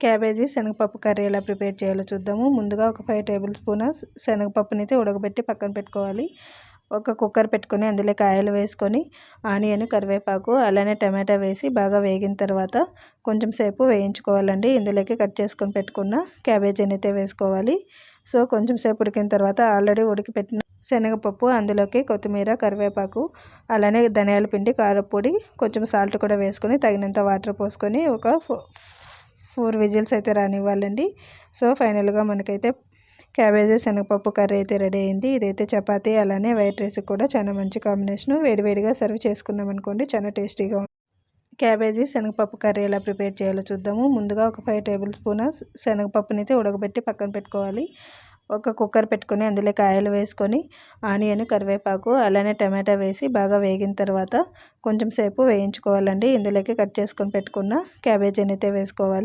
Cabbage శనగపప్పు curry ఎలా prepare చేయాలో చూద్దాము. ముందుగా ఒక 5 టేబుల్ స్పూన్ శనగపప్పునైతే ఉడకబెట్టి పక్కన పెట్టుకోవాలి. ఒక కుక్కర్ పెట్టుకొని అందులోకి ఆయిల్ వేసుకొని ఆనియన్, కరివేపాకు అలానే టమాటా వేసి బాగా వేగిన తర్వాత కొంచెం సేపు వేయించుకోవాలండి. ఇందులోకి కట్ చేసుకొని పెట్టుకున్న క్యాబేజీని అయితే వేసుకోవాలి. సో కొంచెం సేపు ఉడికిన తర్వాత ఆల్రెడీ ఉడికిపెట్టిన శనగపప్పు, అందులోకి కొత్తిమీర, కరివేపాకు అలానే ధనియాల పిండి, కారపొడి, కొంచెం సాల్ట్ కూడా వేసుకొని తగినంత వాటర్ పోసుకొని ఒక 4 విజిల్స్ అయితే రానివ్వాలండి. సో ఫైనల్గా మనకైతే క్యాబేజీ శనగపప్పు కర్రీ అయితే రెడీ అయింది. ఇదైతే చపాతీ అలానే వైట్ రైస్కి కూడా చాలా మంచి కాంబినేషను. వేడివేడిగా సర్వ్ చేసుకున్నాం అనుకోండి చాలా టేస్టీగా ఉంటుంది. క్యాబేజీ శనగపప్పు కర్రీ ఎలా ప్రిపేర్ చేయాలో చూద్దాము. ముందుగా ఒక 5 టేబుల్ స్పూన్ శనగపప్పునైతే ఉడకబెట్టి పక్కన పెట్టుకోవాలి. ఒక కుక్కర్ పెట్టుకొని అందులోకి ఆయిల్ వేసుకొని ఆనియన్, కరివేపాకు అలానే టమాటా వేసి బాగా వేగిన తర్వాత కొంచెం సేపు వేయించుకోవాలండి. ఇందులోకి కట్ చేసుకొని పెట్టుకున్న క్యాబేజీని అయితే వేసుకోవాలి.